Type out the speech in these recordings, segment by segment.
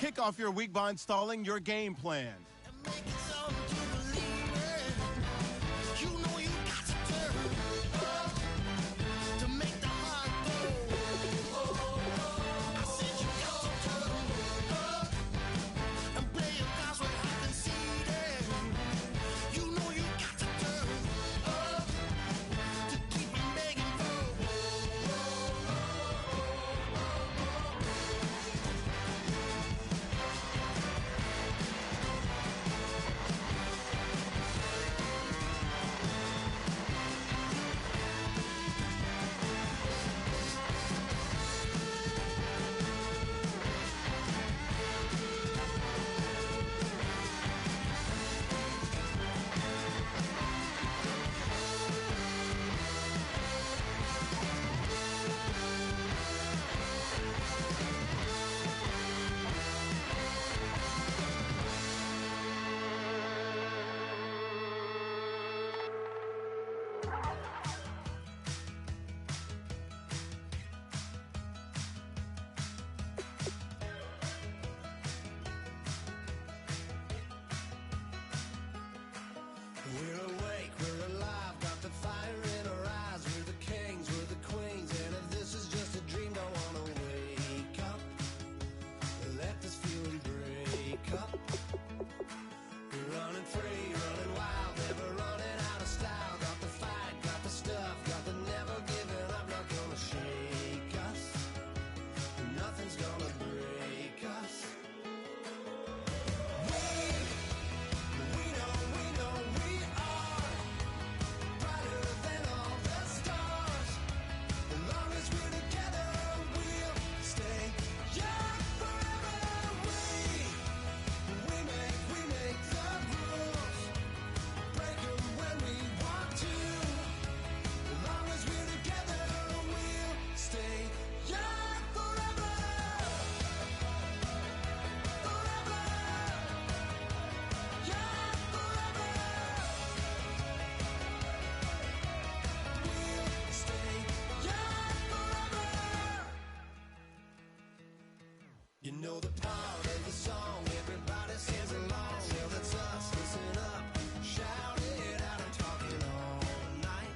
Kick off your week by installing your game plan. We're awake, we're alive, got the fire in our eyes. We're the kings, we're the queens, and if this is just a dream, don't wanna wake up. Let this feeling break up. We're running free, running wild, never running out of style. Got the fight, got the stuff, got the never giving up. Not gonna shake us, nothing's gonna break us. You know the part of the song, everybody sings along. Well, that's us, listen up, shout it out, I'm talking all night.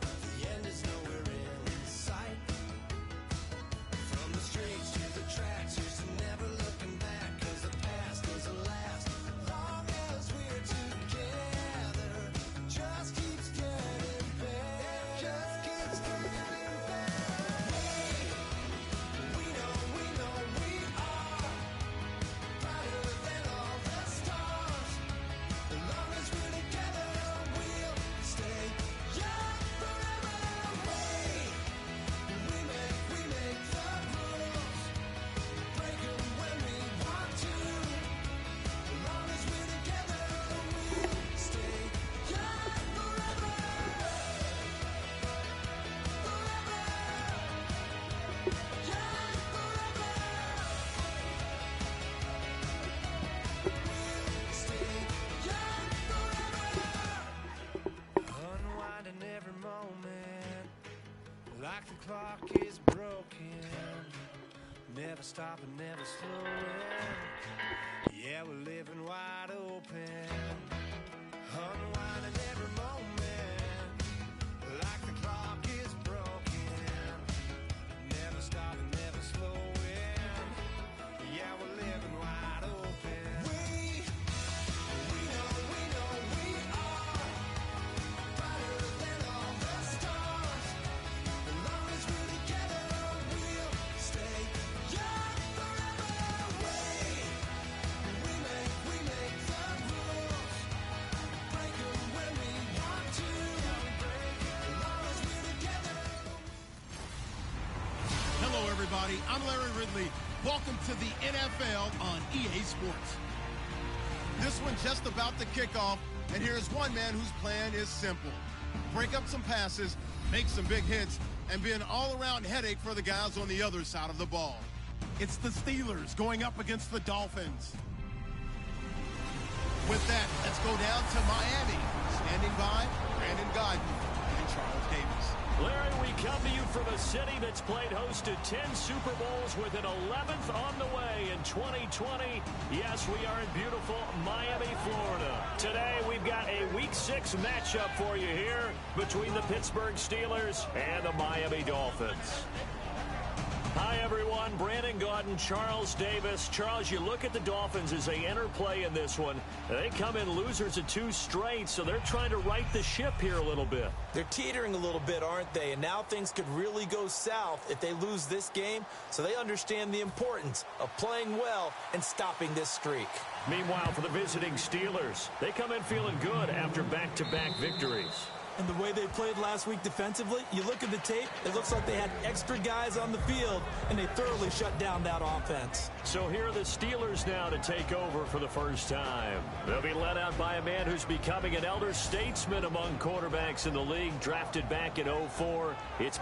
The end is nowhere in sight. From the streets to the tracks, here's to never looking back. Cause the past doesn't last, long as we're together. Just keeps getting better, just keeps getting better. We know we are brighter than all the stars. As long as we're together, we'll stay young forever. We make the rules, break 'em when we want to. As long as we're together, we'll stay young forever. Forever. Young forever. Stay young forever. Unwinding every moment, like the clock is broken. Never stopping, never slowing. Yeah, we're living wide open. Unwinding every moment, like the clock is broken. Never stopping, never slowing. Yeah, we're living wide open. We know we are brighter than all the stars. As long as we're together, we'll stay young forever. We make the rules, break 'em when we want to. As long as we're together. Hello, everybody. I'm Larry Ridley. Welcome to the NFL on EA Sports. This one's just about to kick off, and here's one man whose plan is simple. Break up some passes, make some big hits, and be an all-around headache for the guys on the other side of the ball. It's the Steelers going up against the Dolphins. With that, let's go down to Miami. Standing by, Brandon Godden. And Charles Davis. Larry, we come to you from a city that's played host to 10 Super Bowls with an 11th on the way in 2020. Yes, we are in beautiful Miami, Florida. Today, we've got a Week 6 matchup for you here between the Pittsburgh Steelers and the Miami Dolphins. Hi, everyone. Brandon Gaudin, Charles Davis. Charles, you look at the Dolphins as they enter play in this one. They come in losers of 2 straight, so they're trying to right the ship here a little bit. They're teetering a little bit, aren't they? And now things could really go south if they lose this game, so they understand the importance of playing well and stopping this streak. Meanwhile, for the visiting Steelers, they come in feeling good after back-to-back victories. And the way they played last week defensively, you look at the tape, it looks like they had extra guys on the field, and they thoroughly shut down that offense. So here are the Steelers now to take over for the first time. They'll be led out by a man who's becoming an elder statesman among quarterbacks in the league, drafted back in 2004. It's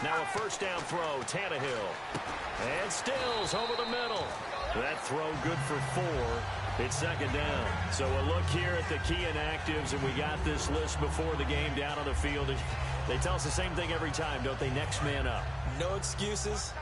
now a first down throw, Tannehill. And Stills over the middle. That throw good for 4. It's second down. So a look here at the key inactives, and we got this list before the game down on the field. They tell us the same thing every time, don't they? Next man up. No excuses.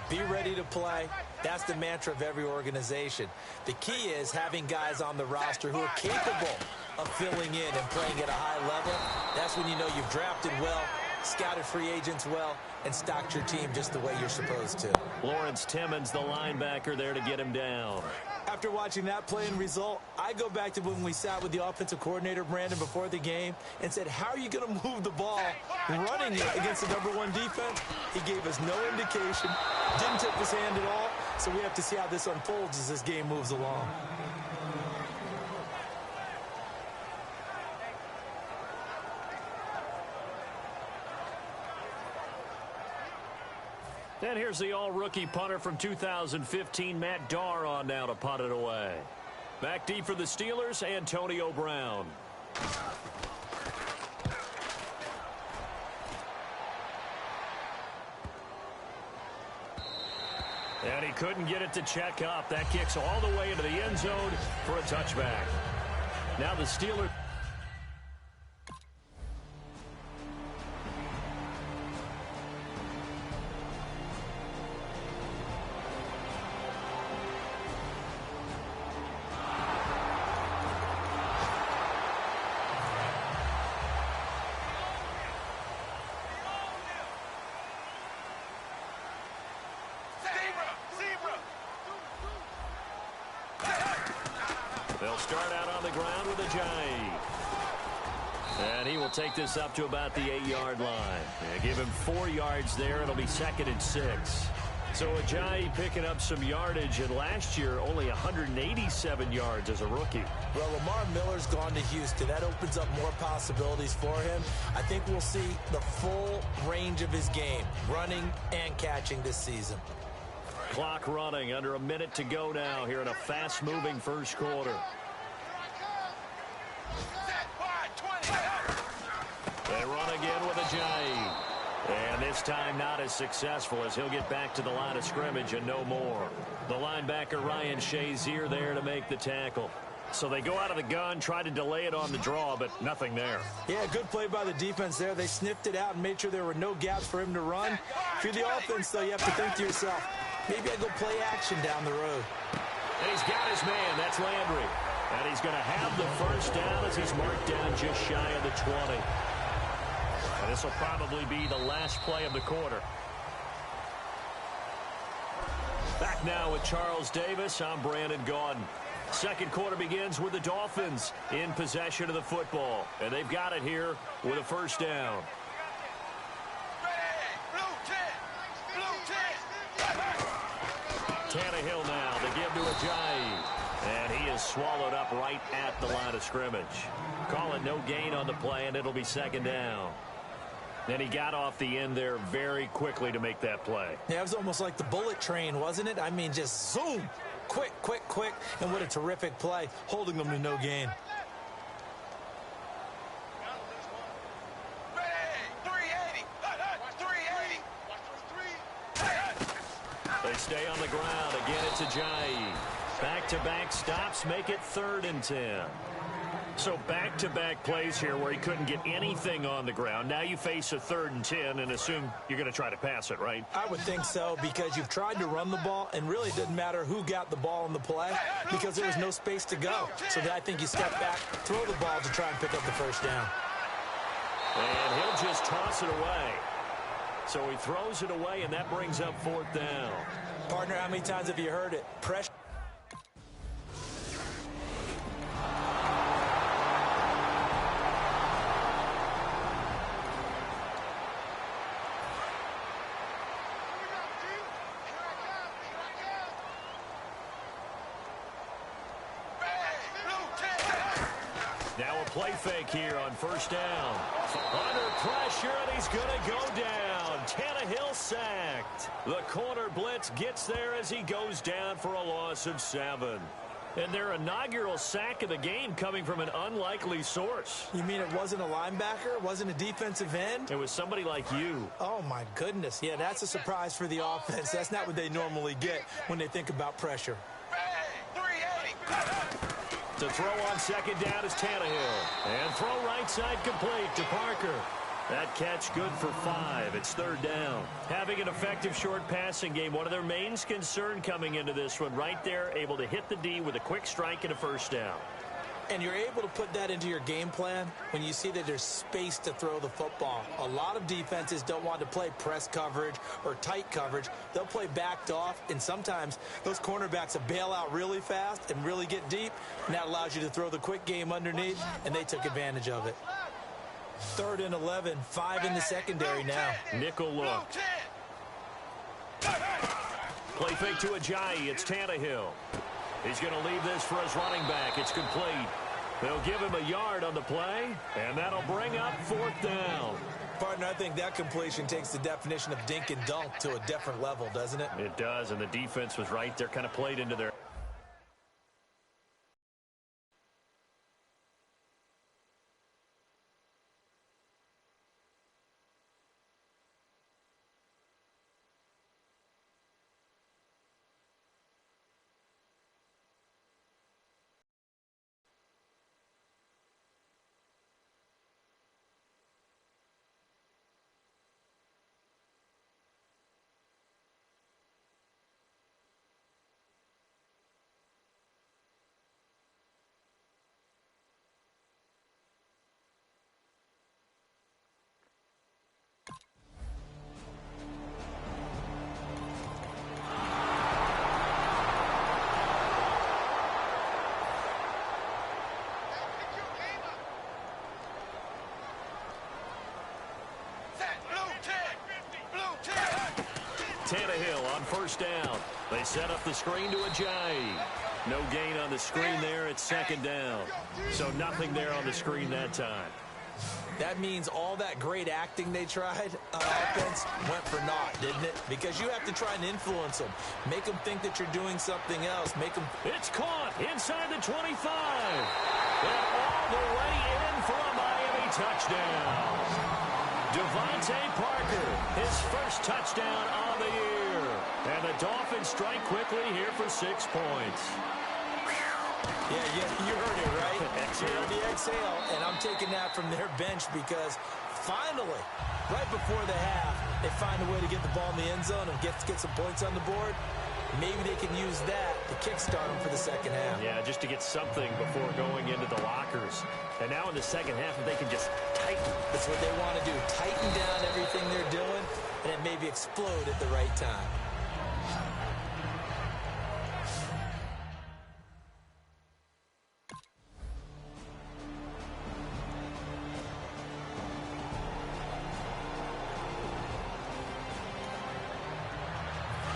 Be ready to play. That's the mantra of every organization. The key is having guys on the roster who are capable of filling in and playing at a high level. That's when you know you've drafted well, scouted free agents well, and stocked your team just the way you're supposed to. Lawrence Timmons, the linebacker, there to get him down. After watching that play and result, I go back to when we sat with the offensive coordinator, Brandon, before the game and said, how are you going to move the ball running it against the #1 defense? He gave us no indication, didn't tip his hand at all, so we have to see how this unfolds as this game moves along. And here's the all-rookie punter from 2015, Matt Darr, on now to punt it away. Back deep for the Steelers, Antonio Brown. And he couldn't get it to check up. That kicks all the way into the end zone for a touchback. Now the Steelers... They'll start out on the ground with Ajayi. And he will take this up to about the 8-yard line. And give him 4 yards there. It'll be 2nd and 6. So Ajayi picking up some yardage, and last year only 187 yards as a rookie. Well, Lamar Miller's gone to Houston. That opens up more possibilities for him. I think we'll see the full range of his game, running and catching this season. Clock running, under a minute to go now here in a fast-moving first quarter. They run again with Ajayi. And this time not as successful, as he'll get back to the line of scrimmage and no more. The linebacker Ryan Shazier there to make the tackle. So they go out of the gun, try to delay it on the draw, but nothing there. Yeah, good play by the defense there. They sniffed it out and made sure there were no gaps for him to run. If you're the offense, though, you have to think to yourself, maybe I go play action down the road. And he's got his man. That's Landry. And he's going to have the first down as he's marked down just shy of the 20. And this will probably be the last play of the quarter. Back now with Charles Davis. I'm Brandon Gaudin. Second quarter begins with the Dolphins in possession of the football. And they've got it here with a first down. Tannehill now to give to Ajayi. And he is swallowed up right at the line of scrimmage. Call it no gain on the play, and it'll be second down. And he got off the end there very quickly to make that play. Yeah, it was almost like the bullet train, wasn't it? I mean, just zoom. Quick, quick, quick. And what a terrific play, holding them to no gain. They stay on the ground. Again, it's Ajayi. Back-to-back stops make it 3rd and 10. So back-to-back plays here where he couldn't get anything on the ground. Now you face a 3rd and 10 and assume you're going to try to pass it, right? I would think so, because you've tried to run the ball, and really it didn't matter who got the ball in the play because there was no space to go. So I think you step back, throw the ball to try and pick up the first down. And he'll just toss it away. So he throws it away, and that brings up 4th down. Partner, how many times have you heard it? Pressure. Now a play fake here on 1st down. Under pressure, and he's going to go down. Tannehill sacked. The corner blitz gets there as he goes down for a loss of 7. And their inaugural sack of the game coming from an unlikely source. You mean it wasn't a linebacker? It wasn't a defensive end? It was somebody like you. Oh, my goodness. Yeah, that's a surprise for the offense. That's not what they normally get when they think about pressure. To throw on 2nd down is Tannehill. And throw right side complete to Parker. That catch good for 5. It's 3rd down. Having an effective short passing game, one of their main concern coming into this one, right there, able to hit the D with a quick strike and a 1st down. And you're able to put that into your game plan when you see that there's space to throw the football. A lot of defenses don't want to play press coverage or tight coverage. They'll play backed off, and sometimes those cornerbacks will bail out really fast and really get deep, and that allows you to throw the quick game underneath, and they took advantage of it. 3rd and 11, 5 in the secondary now. Nickel look. Play fake to Ajayi. It's Tannehill. He's going to leave this for his running back. It's complete. They'll give him a yard on the play, and that'll bring up 4th down. Partner, I think that completion takes the definition of dink and dunk to a different level, doesn't it? It does, and the defense was right there, kind of played into their... Tannehill on 1st down. They set up the screen to Ajayi. No gain on the screen there. It's 2nd down. So nothing there on the screen that time. That means all that great acting they tried on offense went for naught, didn't it? Because you have to try and influence them. Make them think that you're doing something else. Make them... It's caught inside the 25. And all the way in for a Miami touchdown. Devontae Parker, his first touchdown on the year. And the Dolphins strike quickly here for 6 points. Yeah, you heard it, right? Exhale. The exhale, and I'm taking that from their bench because finally, right before the half, they find a way to get the ball in the end zone and get some points on the board. Maybe they can use that to kickstart them for the 2nd half. Yeah, just to get something before going into the lockers. And now in the 2nd half, if they can just tighten. That's what they want to do. Tighten down everything they're doing and then maybe explode at the right time.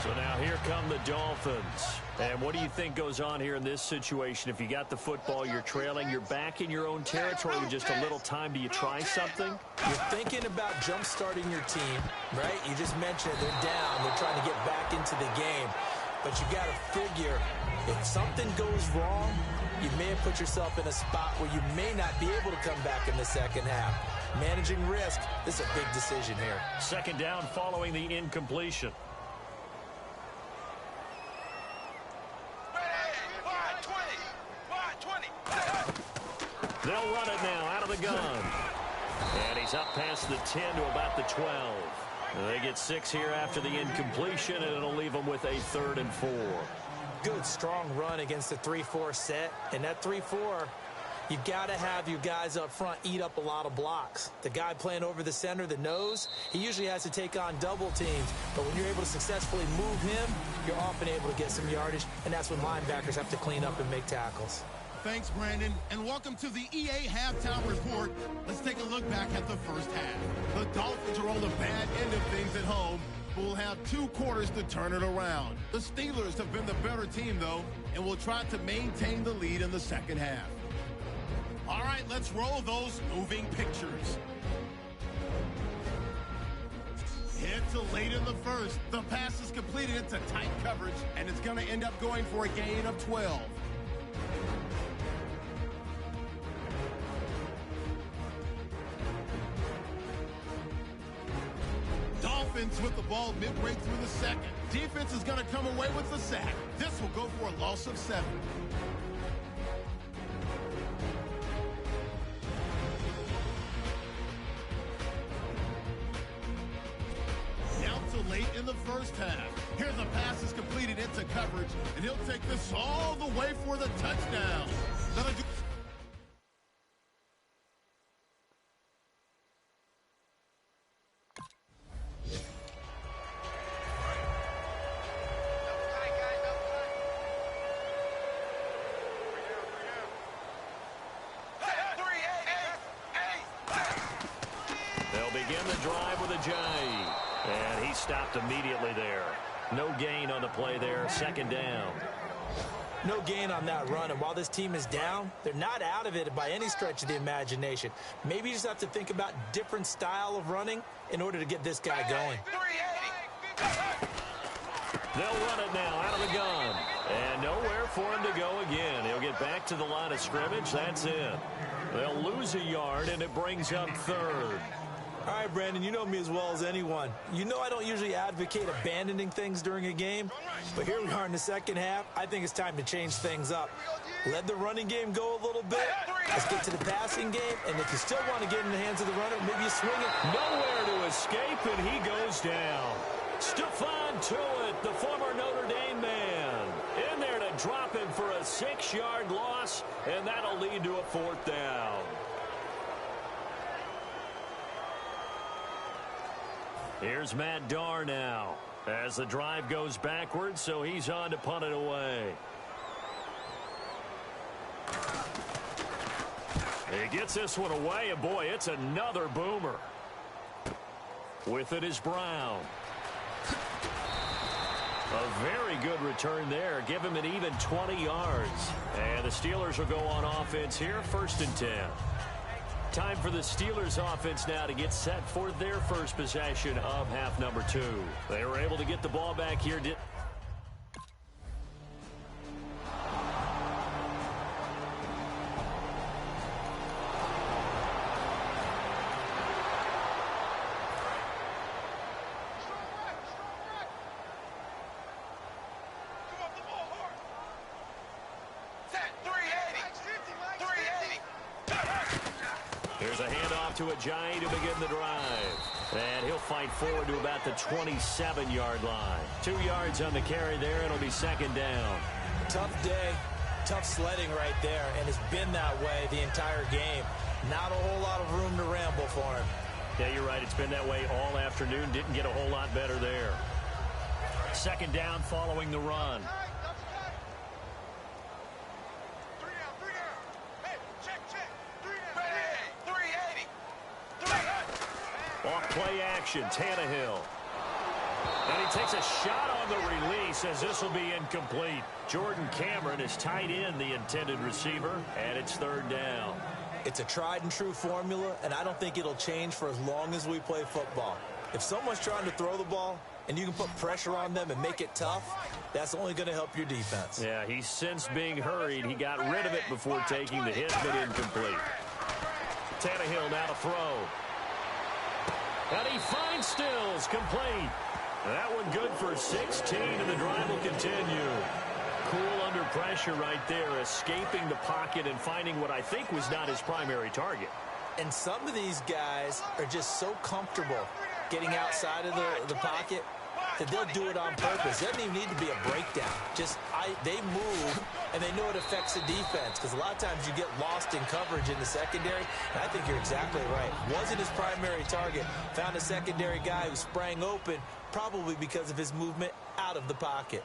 So now here come the Dolphins. And what do you think goes on here in this situation? If you got the football, you're trailing, you're back in your own territory with just a little time. Do you try something? You're thinking about jump-starting your team, right? You just mentioned they're down. They're trying to get back into the game. But you got to figure, if something goes wrong, you may have put yourself in a spot where you may not be able to come back in the second half. Managing risk, this is a big decision here. Second down following the incompletion. They'll run it now out of the gun. And he's up past the 10 to about the 12. And they get 6 here after the incompletion, and it'll leave them with a 3rd and 4. Good, strong run against the 3-4 set. And that 3-4, you've got to have your guys up front eat up a lot of blocks. The guy playing over the center, the nose, he usually has to take on double teams. But when you're able to successfully move him, you're often able to get some yardage, and that's when linebackers have to clean up and make tackles. Thanks, Brandon, and welcome to the EA Halftime Report. Let's take a look back at the first half. The Dolphins are on the bad end of things at home, but will have 2 quarters to turn it around. The Steelers have been the better team, though, and will try to maintain the lead in the second half. All right, let's roll those moving pictures. Hit to late in the first. The pass is completed into tight coverage, and it's going to end up going for a gain of 12. Dolphins with the ball midway through the second. Defense is going to come away with the sack. This will go for a loss of 7. Now to late in the first half. Here the pass is completed into coverage, and he'll take this all the way for the touchdown. That'll do. Begin the drive with a J. And he stopped immediately there. No gain on the play there. Second down. No gain on that run, and while this team is down, they're not out of it by any stretch of the imagination. Maybe you just have to think about different style of running in order to get this guy going. They'll run it now out of the gun. And nowhere for him to go again. He'll get back to the line of scrimmage. That's it. They'll lose a yard, and it brings up 3rd. All right, Brandon, you know me as well as anyone. You know I don't usually advocate abandoning things during a game, but here we are in the second half. I think it's time to change things up. Let the running game go a little bit. Let's get to the passing game, and if you still want to get in the hands of the runner, maybe you swing it. Nowhere to escape, and he goes down. Stephon Tuitt, the former Notre Dame man, in there to drop him for a 6-yard loss, and that'll lead to a 4th down. Here's Matt Darr now as the drive goes backwards, so he's on to punt it away. He gets this one away, and boy, it's another boomer. With it is Brown. A very good return there. Give him an even 20 yards. And the Steelers will go on offense here, 1st and 10. Time for the Steelers offense now to get set for their first possession of half number 2. They were able to get the ball back here. There's a handoff to Ajayi to begin the drive. And he'll fight forward to about the 27-yard line. 2 yards on the carry there. It'll be 2nd down. Tough day, tough sledding right there, and it's been that way the entire game. Not a whole lot of room to ramble for him. Yeah, you're right. It's been that way all afternoon. Didn't get a whole lot better there. 2nd down following the run. Off play action, Tannehill. And he takes a shot on the release as this will be incomplete. Jordan Cameron is tight in the intended receiver, and it's third down. It's a tried-and-true formula, and I don't think it'll change for as long as we play football. If someone's trying to throw the ball and you can put pressure on them and make it tough, that's only going to help your defense. Yeah, he's since being hurried. He got rid of it before taking the hit, but incomplete. Tannehill now to throw. And he finds Stills, complete. That one good for 16, and the drive will continue. Cool under pressure right there, escaping the pocket and finding what I think was not his primary target. And some of these guys are just so comfortable getting outside of the pocket that they'll do it on purpose. It doesn't even need to be a breakdown. They move, and they know it affects the defense, because a lot of times you get lost in coverage in the secondary, and I think you're exactly right. Wasn't his primary target. Found a secondary guy who sprang open, probably because of his movement out of the pocket.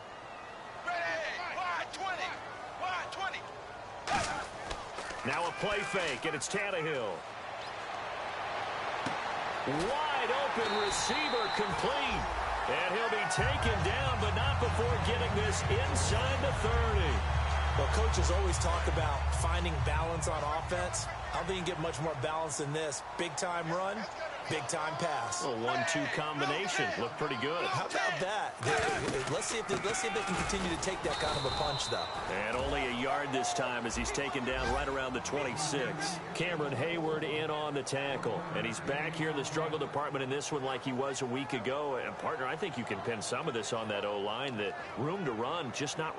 Now a play fake, and it's Tannehill. Wide open receiver, complete. And he'll be taken down, but not before getting this inside the 30. Well, coaches always talk about finding balance on offense. I don't think you can get much more balance than this. Big-time run, big-time pass. A 1-2 combination. Looked pretty good. How about that? Let's see if they can continue to take that kind of a punch, though. And only a yard this time as he's taken down right around the 26. Cameron Hayward in on the tackle. And he's back here in the struggle department in this one like he was a week ago. And, partner, I think you can pin some of this on that O-line. That room to run, just not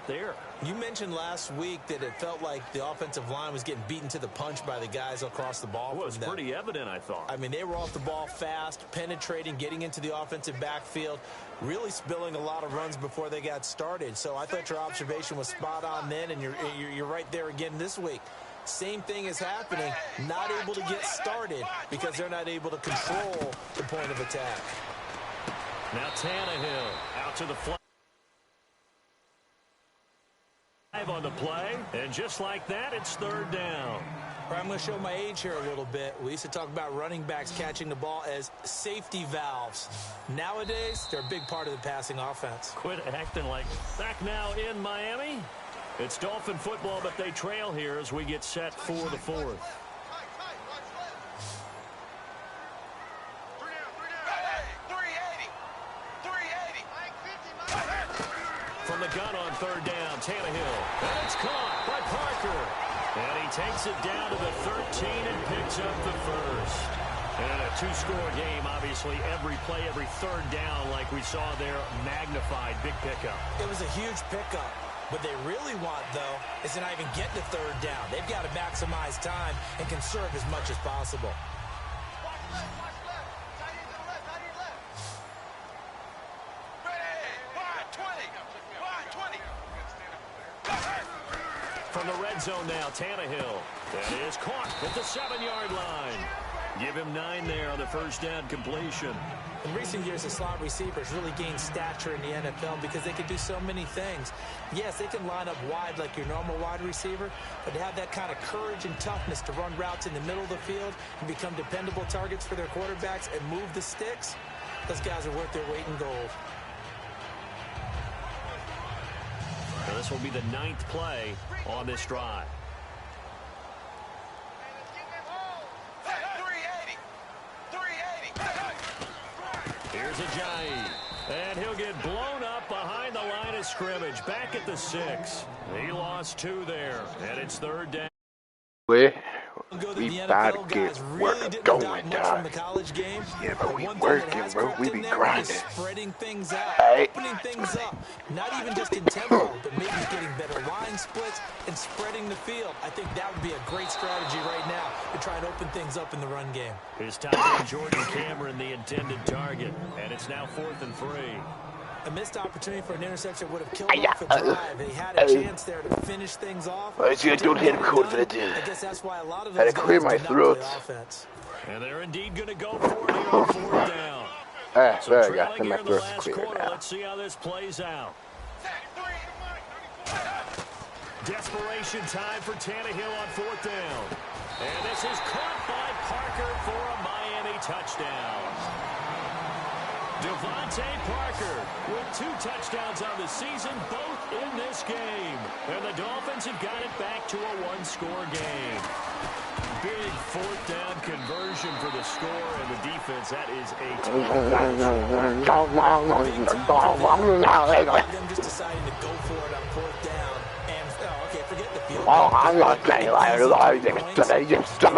there. You mentioned last week that it felt like the offensive line was getting beaten to the punch by the guys across the ball. Well, it was pretty evident, I thought. I mean, they were off the ball fast, penetrating, getting into the offensive backfield, really spilling a lot of runs before they got started. So I thought your observation was spot on then, and you're right there again this week. Same thing is happening, not able to get started because they're not able to control the point of attack. Now Tannehill out to the flat. On the play, and just like that, it's third down. I'm going to show my age here a little bit. We used to talk about running backs catching the ball as safety valves. Nowadays, they're a big part of the passing offense. Quit acting like back now in Miami. It's Dolphin football, but they trail here as we get set for the fourth. From the gun on third down, Tannehill. And it's caught by Parker. And he takes it down to the 13 and picks up the first. And a two-score game, obviously. Every play, every third down, like we saw there, magnified. Big pickup. It was a huge pickup. What they really want, though, is to not even get to third down. They've got to maximize time and conserve as much as possible. From the red zone now, Tannehill. That is caught at the 7-yard line. Give him 9 there on the first down completion. In recent years, the slot receivers really gained stature in the NFL because they can do so many things. Yes, they can line up wide like your normal wide receiver, but to have that kind of courage and toughness to run routes in the middle of the field and become dependable targets for their quarterbacks and move the sticks, those guys are worth their weight in gold. Now this will be the 9th play on this drive. Here's Ajayi. And he'll get blown up behind the line of scrimmage. Back at the 6. He lost 2 there. And it's third down. We gotta get work going, dog. Yeah, but we working, bro. We be grinding. Spreading things out, Hey. opening things up. Not even just in tempo, but maybe getting better line splits and spreading the field. I think that would be a great strategy right now to try and open things up in the run game. His tight end Jordan Cameron, the intended target. And it's now 4th and 3. A missed opportunity for an interception would have killed off a drive. They had a chance there to finish things off. I don't hit him cold for the dude. I guess that's why a lot of Had those to clear guys my do not throat. play offense. And they're indeed going to go for it here on 4th down. Alright, So there I trailing got. here My in the throat's last clear quarter. now. Let's see how this plays out. Desperation time for Tannehill on 4th down. And this is caught by Parker for a Miami touchdown. Devontae Parker with 2 touchdowns on the season, both in this game. And the Dolphins have got it back to a 1-score game. Big 4th down conversion for the score, and the defense, that is a them just deciding to go for it on 4th down. And, okay, forget the field. I'm not saying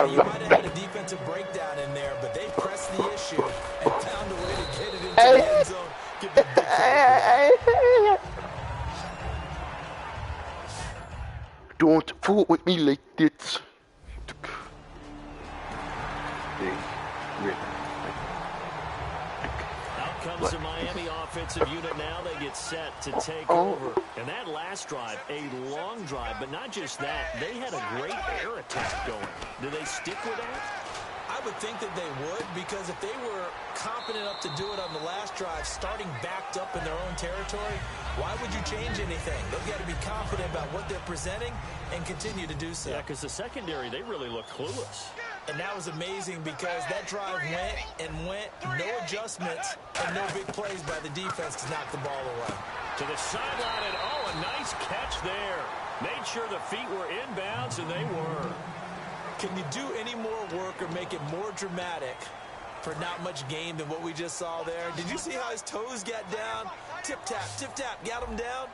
You might have had a defensive breakdown in there, but they pressed the issue and found a way to get it into the end zone. Give them big credit. Don't fool with me like this. Out comes the Miami offensive unit now. They get set to take over. And that last drive, a long drive, but not just that. They had a great air attack going. Do they stick with that? I would think that they would, because if they were confident enough to do it on the last drive, starting backed up in their own territory, why would you change anything? They've got to be confident about what they're presenting and continue to do so. Yeah, because the secondary, they really look clueless. And that was amazing because that drive went and went, no adjustments, and no big plays by the defense to knock the ball away. To the sideline, and a nice catch there. Made sure the feet were inbounds, and they were. Can you do any more work or make it more dramatic for not much gain than what we just saw there? Did you see how his toes got down? Tip-tap, got him down.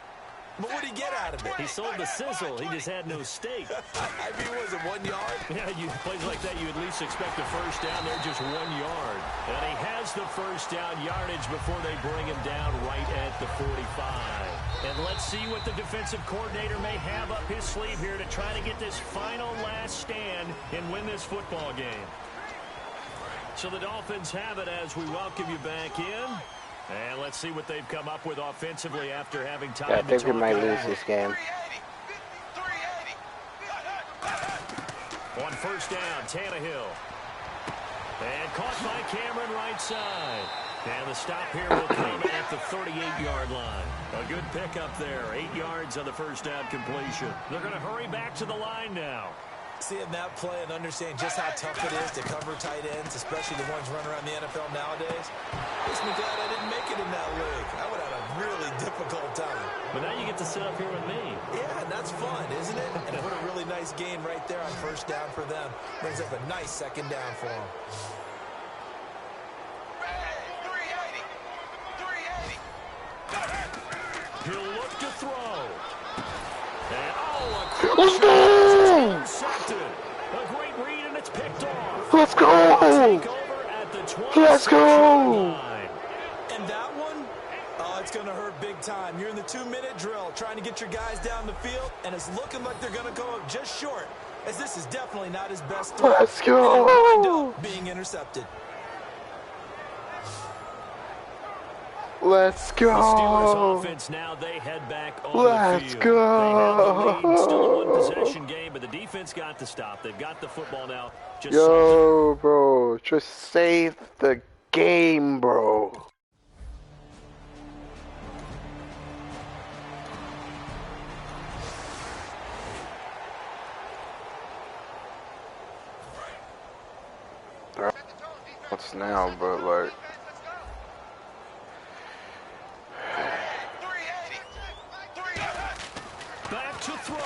But what did he get out of it? He sold the sizzle. He just had no steak. I mean, was it 1 yard? Yeah, plays like that, you at least expect a first down. They're just 1 yard. And he has the first down yardage before they bring him down right at the 45. And let's see what the defensive coordinator may have up his sleeve here to try to get this final last stand and win this football game. So the Dolphins have it as we welcome you back in. And let's see what they've come up with offensively after having time I think to we talk might it lose over. this game. On first down, Tannehill. And caught by Cameron right side. And the stop here will come at the 38-yard line. A good pickup there. 8 yards on the first down completion. They're going to hurry back to the line now. Seeing that play and understanding just how tough it is to cover tight ends, especially the ones running around the NFL nowadays, makes me glad I didn't make it in that league. I would have had a really difficult time. But now you get to sit up here with me. Yeah, and that's fun, isn't it? And put a really nice game right there on first down for them. Brings up a nice second down for them. He'll look to throw. And Let's go! intercepted. A great read, and it's picked off. Let's go! Take over at the 26 Let's go! line. And that one, oh, it's going to hurt big time. You're in the 2-minute drill trying to get your guys down the field, and it's looking like they're going to go up just short, as this is definitely not his best throw. Let's And it'll wind go! up being intercepted. Let's The Steelers go! offense now, they head back on Let's the field. go! They have the lead. Still a one-possession game, but the defense got the stop. They've got the football now. Just Yo, bro, just save the game, bro. What's now, but like. back to throw.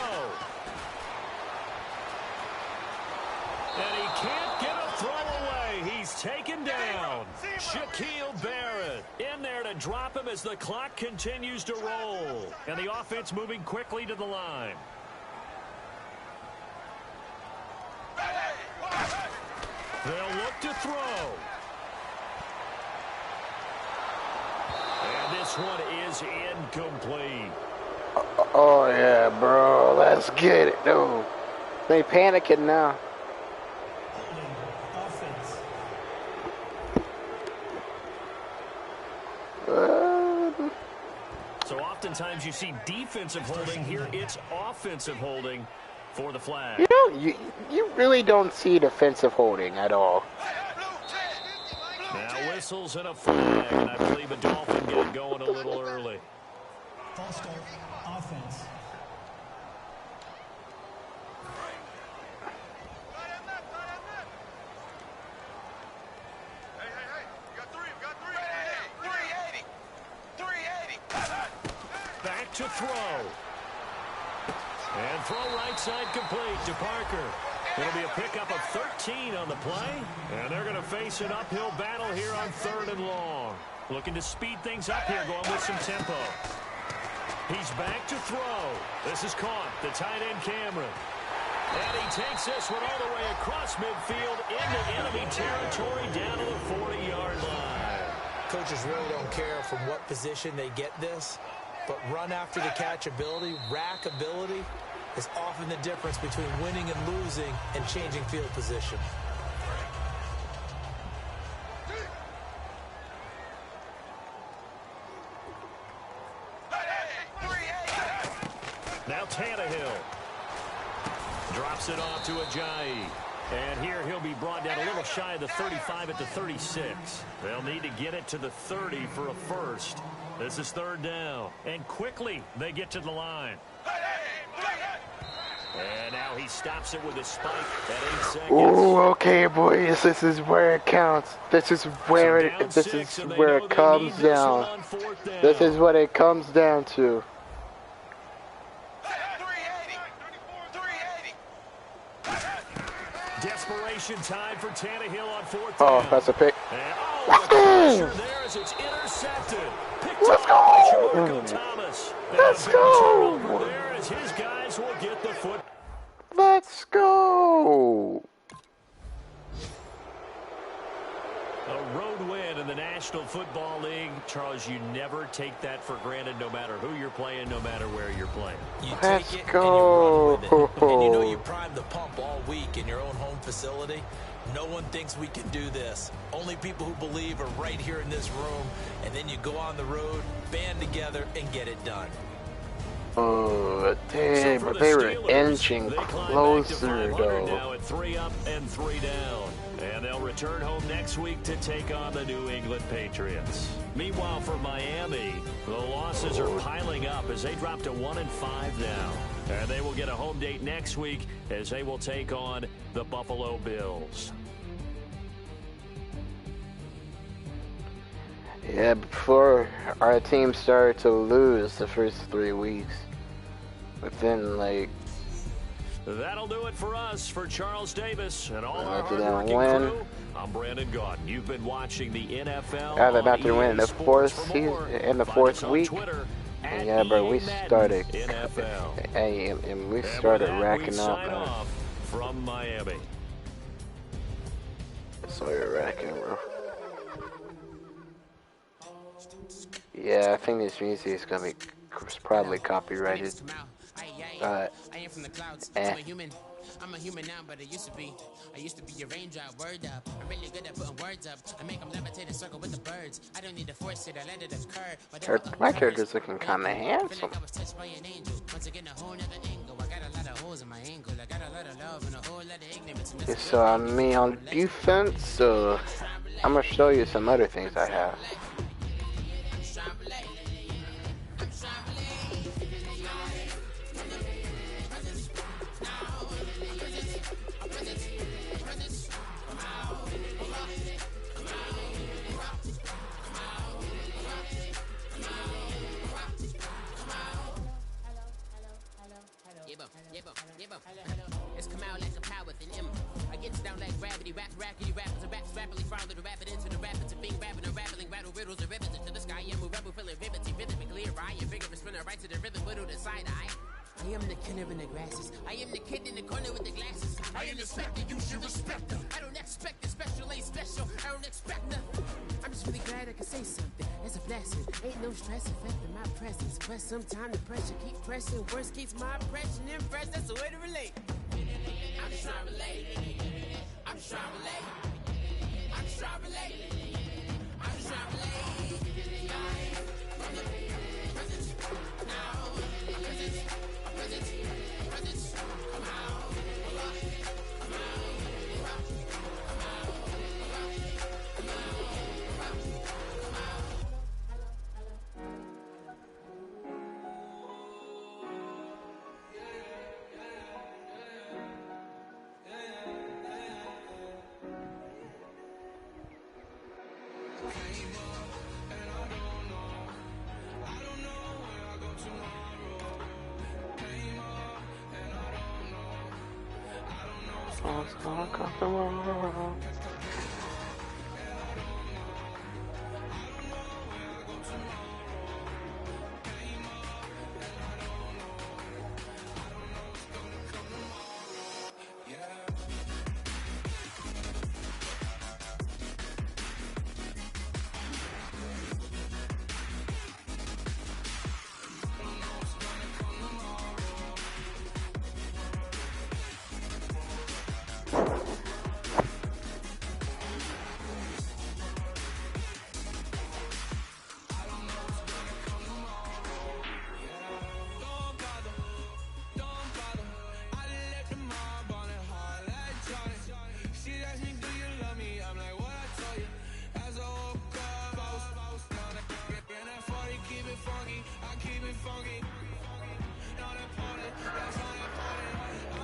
And he can't get a throw away. He's taken down. Shaquille Barrett in there to drop him as the clock continues to roll. And the offense moving quickly to the line. They'll look to throw. And this one is incomplete. Oh yeah, bro. Let's get it, dude. They panicking now. So oftentimes you see defensive holding. Here it's offensive holding for the flag. You know, you really don't see defensive holding at all. Now whistles and a flag, and I believe a Dolphin get going a little early. False start, offense. to throw. And throw right side complete to Parker. It'll be a pickup of 13 on the play. And they're going to face an uphill battle here on 3rd and long. Looking to speed things up here, going with some tempo. He's back to throw. This is caught. The tight end, Cameron. And he takes this one all the way across midfield into enemy territory down to the 40-yard line. Coaches really don't care from what position they get this, but run after the catch ability, rack ability, is often the difference between winning and losing and changing field position. Now Tannehill drops it off to Ajayi. And here he'll be brought down a little shy of the 35 at the 36. They'll need to get it to the 30 for a first. This is 3rd down. And quickly they get to the line. And now he stops it with a spike at 8 seconds. Ooh, okay, boys. This is where it counts. This is where it comes down. This is what it comes down to. Desperation time for Tannehill on 4th down. Oh, that's a pick. Let's go! There as it's intercepted. Let's go! Let's go! There as his guys will get the foot. Let's go! A road win in the National Football League. Charles, you never take that for granted no matter who you're playing, no matter where you're playing. You Let's take it go. and you run with it. And you know you primed the pump all week in your own home facility. No one thinks we can do this. Only people who believe are right here in this room. And then you go on the road, band together, and get it done. Oh, damn, but they were inching closer, though. Now at 3 up and 3 down. And they'll return home next week to take on the New England Patriots. Meanwhile, for Miami, the losses are piling up as they drop to 1-5 now. And they will get a home date next week as they will take on the Buffalo Bills. Yeah, before our team started to lose the first 3 weeks, within like That'll do it for us. For Charles Davis and all our after that hardworking win, crew, I'm Brandon Gaudin. You've been watching the NFL. yeah, they're about to win in the Sports. fourth For season, more, in the find fourth us on week. Twitter And yeah, bro, we @EA started, Madden NFL. and we And started with that, racking we up, sign man. off from Miami. So you're racking, bro. Yeah, I think this music is gonna be probably copyrighted. I am from the clouds. I'm a human. I'm a human now, but I used to be. I used to be a raindrop, word up. I'm really good at putting words up. I make them levitate and circle with the birds. I don't need to force it, I let it occur. My character's looking kinda handsome. I was touched by an angel. Once again, a whole nother angle. I got a lot of holes in my angle. I got a lot of love and a whole lot of ignorance. Okay, so I'm me on defense, so I'm gonna show you some other things I have. It's come out like a power with an M. I get down like gravity, rackety rappers and raps rapidly follow the rapid into the rapids and being rapping and rattling rattle riddles and rivets into the sky. I'm a rebel feeling rivety, rhythmically right and vigorous spinner right to the rhythm, widow to side eye. I am the killer in the grasses. I am the kid in the corner with the glasses. I am the specter, you should respect them. I don't expect the special, ain't special. I don't expect nothing. I'm just really glad I can say something. It's a blessing. Ain't no stress affecting my presence. But sometimes the pressure keep pressing. Worst keeps my impression impressed. That's the way to relate. I'm just trying to relate. I'm just trying to relate. I'm just trying to relate. I'm just trying to relate. From the presence now. Presence. Come out. Come Someone's gonna come tomorrow.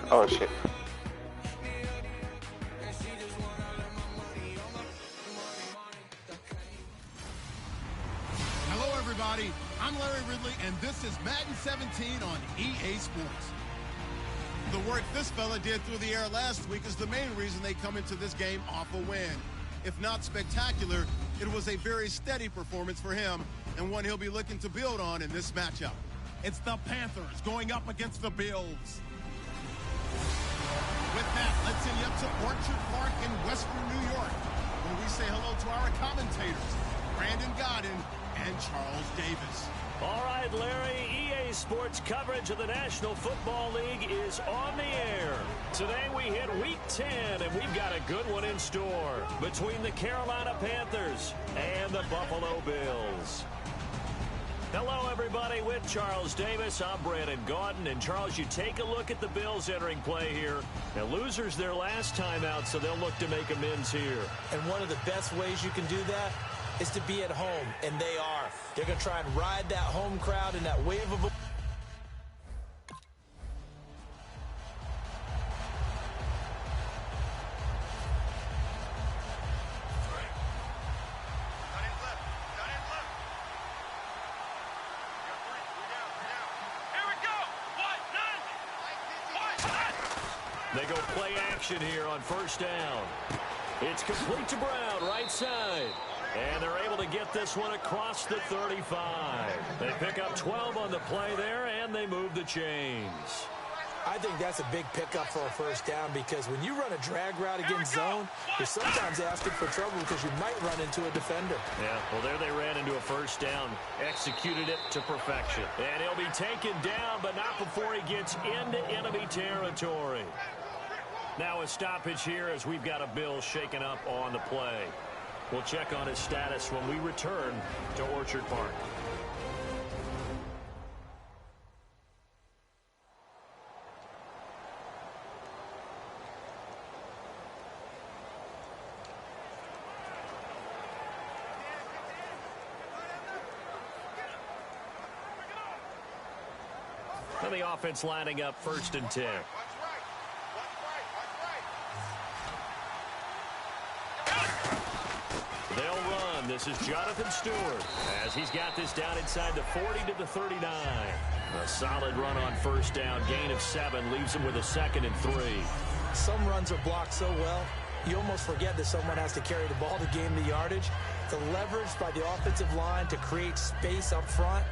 Oh shit. Hello, everybody. I'm Larry Ridley, and this is Madden 17 on EA Sports. The work this fella did through the air last week is the main reason they come into this game off a win. If not spectacular, it was a very steady performance for him, and one he'll be looking to build on in this matchup. It's the Panthers going up against the Bills. With that, let's send you up to Orchard Park in Western New York, where we say hello to our commentators, Brandon Godden and Charles Davis. All right, Larry, EA Sports coverage of the National Football League is on the air. Today we hit Week 10, and we've got a good one in store between the Carolina Panthers and the Buffalo Bills. Hello, everybody. With Charles Davis, I'm Brandon Gaudin. And, Charles, you take a look at the Bills entering play here. Now, losers their last time out, so they'll look to make amends here. And one of the best ways you can do that is to be at home, and they are. They're going to try and ride that home crowd and that wave of... They go play action here on first down. It's complete to Brown, right side. And they're able to get this one across the 35. They pick up 12 on the play there, and they move the chains. I think that's a big pickup for a first down because when you run a drag route against zone, you're sometimes asking for trouble because you might run into a defender. Yeah, well, there they ran into a first down, executed it to perfection. And he'll be taken down, but not before he gets into enemy territory. Now a stoppage here as we've got a Bill shaken up on the play. We'll check on his status when we return to Orchard Park. And the offense lining up 1st and 10. They'll run. This is Jonathan Stewart as he's got this down inside the 40 to the 39. A solid run on first down. Gain of 7 leaves him with a 2nd and 3. Some runs are blocked so well, you almost forget that someone has to carry the ball to gain the yardage. The leverage by the offensive line to create space up front,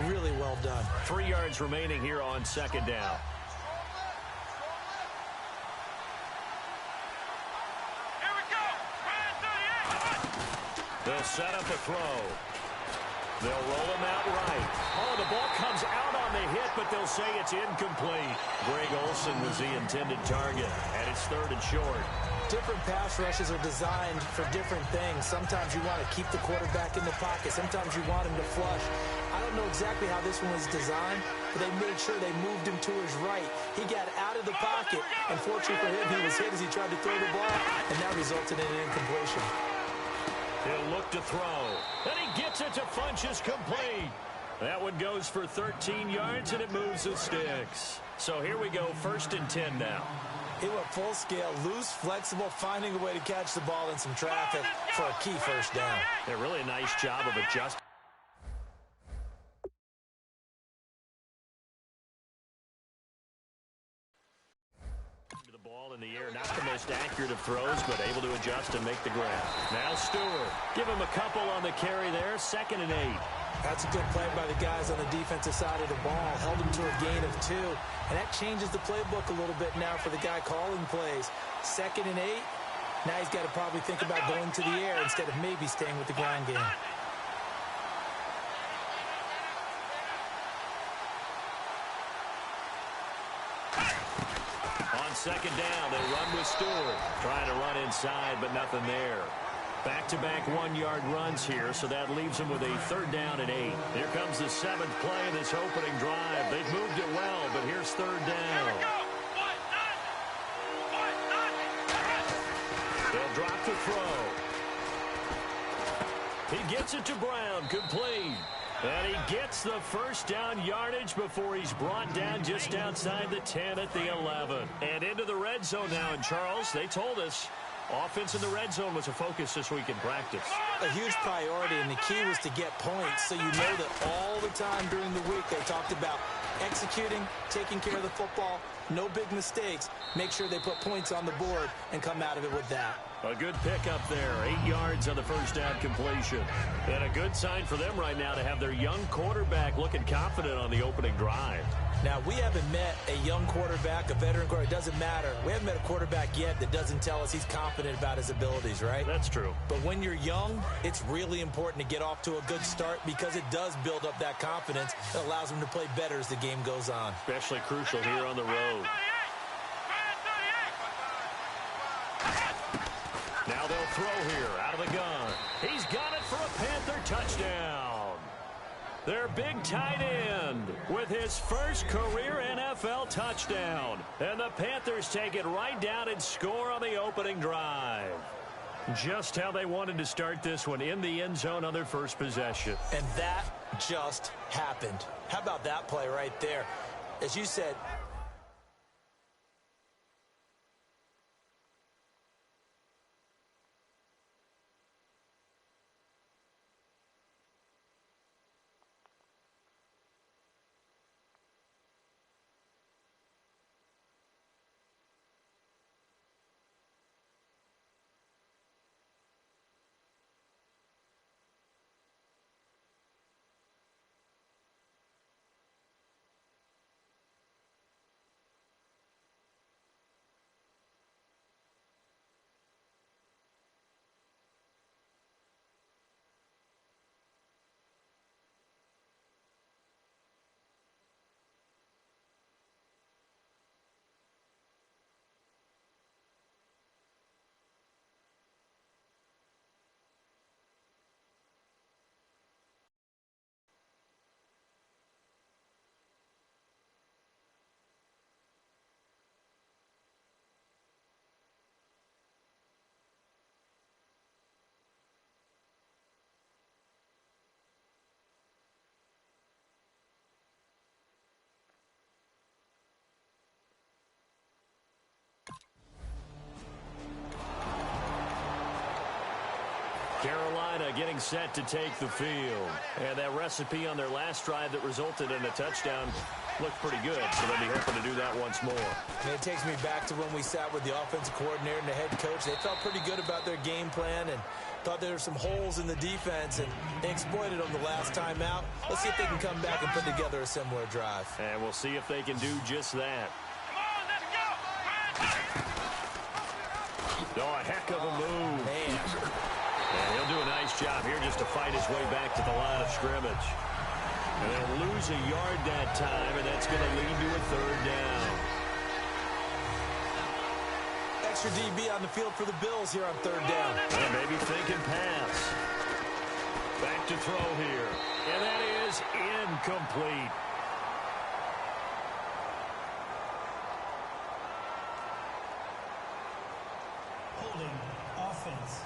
really well done. 3 yards remaining here on 2nd down. They'll set up a throw. They'll roll him out right. Oh, the ball comes out on the hit, but they'll say it's incomplete. Greg Olsen was the intended target, and it's 3rd and short. Different pass rushes are designed for different things. Sometimes you want to keep the quarterback in the pocket. Sometimes you want him to flush. I don't know exactly how this one was designed, but they made sure they moved him to his right. He got out of the pocket, and fortunately for him, he was hit as he tried to throw the ball, and that resulted in an incompletion. He'll look to throw. And he gets it to Funchess complete. That one goes for 13 yards, and it moves the sticks. So here we go, 1st and 10 now. He went full scale, loose, flexible, finding a way to catch the ball in some traffic for a key first down. Yeah, really a nice job of adjusting. The ball in the air, not the most accurate of throws, but able to adjust and make the grab. Now Stewart. Give him a couple on the carry there. 2nd and 8. That's a good play by the guys on the defensive side of the ball. Held him to a gain of 2. And that changes the playbook a little bit now for the guy calling plays. 2nd and 8. Now he's got to probably think about going to the air instead of maybe staying with the ground game. On 2nd down, they run with Stewart. Trying to run inside, but nothing there. Back-to-back 1-yard runs here, so that leaves them with a 3rd down and 8. Here comes the 7th play of this opening drive. They've moved it well, but here's 3rd down. They'll drop the throw. He gets it to Brown, complete. And he gets the 1st down yardage before he's brought down just outside the 10 at the 11. And into the red zone now. And Charles, they told us offense in the red zone was a focus this week in practice. A huge priority, and the key was to get points. So you know that all the time during the week they talked about executing, taking care of the football, no big mistakes. Make sure they put points on the board and come out of it with that. A good pickup there, 8 yards on the 1st down completion. And a good sign for them right now to have their young quarterback looking confident on the opening drive. Now, we haven't met a young quarterback, a veteran quarterback. It doesn't matter. We haven't met a quarterback yet that doesn't tell us he's confident about his abilities, right? That's true. But when you're young, it's really important to get off to a good start because it does build up that confidence. It allows them to play better as the game goes on. Especially crucial here on the road. Now they'll throw here out of the gun. He's got it for a Panther touchdown. Their big tight end with his first career NFL touchdown. And the Panthers take it right down and score on the opening drive. Just how they wanted to start this one, in the end zone on their first possession. And that just happened. How about that play right there? As you said, Carolina getting set to take the field. And that recipe on their last drive that resulted in a touchdown looked pretty good, so they'll be hoping to do that once more. And it takes me back to when we sat with the offensive coordinator and the head coach. They felt pretty good about their game plan and thought there were some holes in the defense, and they exploited them the last time out. Let's see if they can come back and put together a similar drive. And we'll see if they can do just that. Oh, a heck of a move. Man. And he'll do a nice job here just to fight his way back to the line of scrimmage. And they'll lose a yard that time, and that's going to lead to a 3rd down. Extra DB on the field for the Bills here on 3rd down. And maybe thinking pass. Back to throw here. And that is incomplete. Holding offense.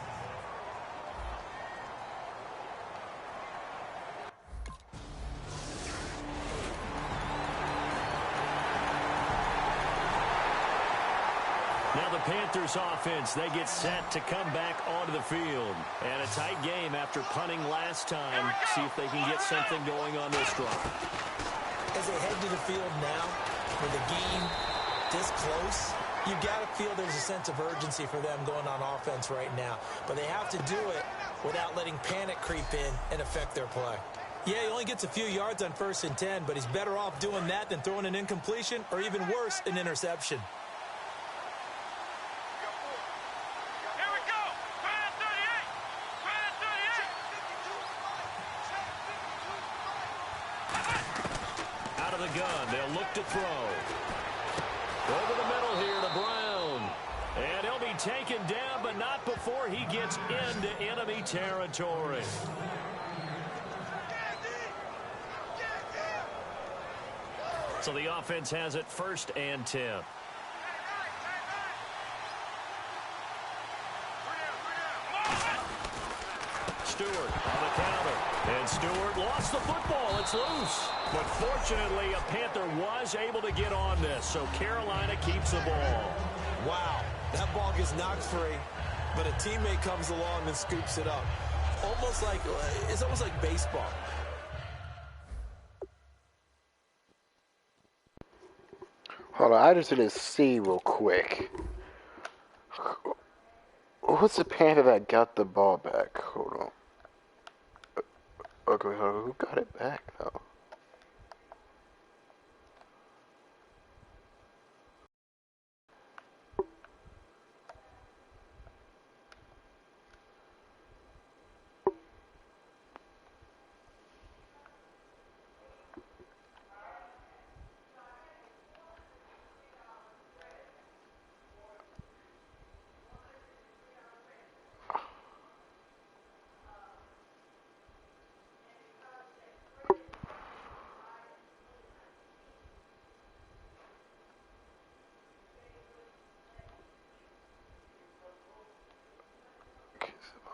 Now the Panthers offense, they get set to come back onto the field. And a tight game after punting last time. See if they can get something going on this drive. As they head to the field now, with the game this close, You've got to feel there's a sense of urgency for them going on offense right now. But they have to do it without letting panic creep in and affect their play. Yeah, he only gets a few yards on 1st and 10, but he's better off doing that than throwing an incompletion or even worse, an interception. Here we go. Try 38. Try 38. Out of the gun. They'll look to throw. Over the middle here to Brown. And he'll be taken down, but not before he gets into enemy territory. So the offense has it 1st and 10. Stewart on the counter. And Stewart lost the football. It's loose. But fortunately, a Panther was able to get on this, so Carolina keeps the ball. Wow, that ball gets knocked free, but a teammate comes along and scoops it up. It's almost like baseball. Hold on, I just need to see real quick. What's the Panther that got the ball back? Hold on. Okay, who got it back though?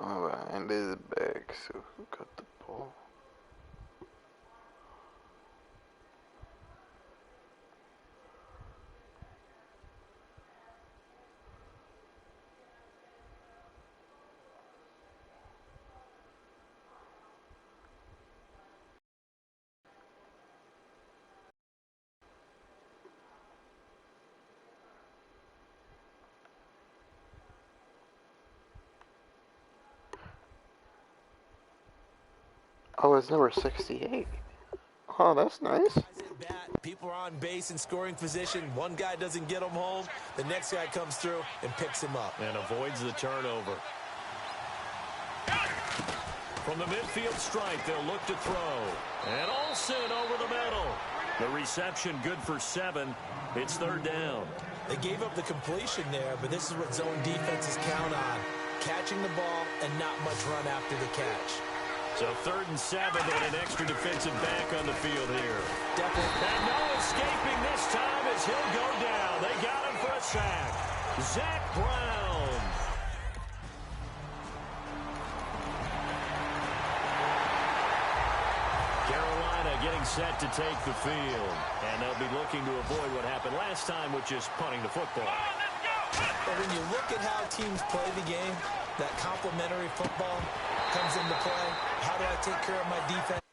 Alright, and there's a bag, so who got the ball? Oh, it's number 68. Oh, that's nice. People are on base in scoring position. One guy doesn't get him home. The next guy comes through and picks him up. And avoids the turnover. From the midfield stripe, they'll look to throw. And Olsen over the middle. The reception good for 7. It's 3rd down. They gave up the completion there, but this is what zone defenses count on. Catching the ball and not much run after the catch. So 3rd and 7 and an extra defensive back on the field here. Definitely. And no escaping this time as he'll go down. They got him for a sack. Zach Brown. Carolina getting set to take the field. And they'll be looking to avoid what happened last time, which is punting the football. But when you look at how teams play the game, that complementary football comes into play. How do I take care of my defense?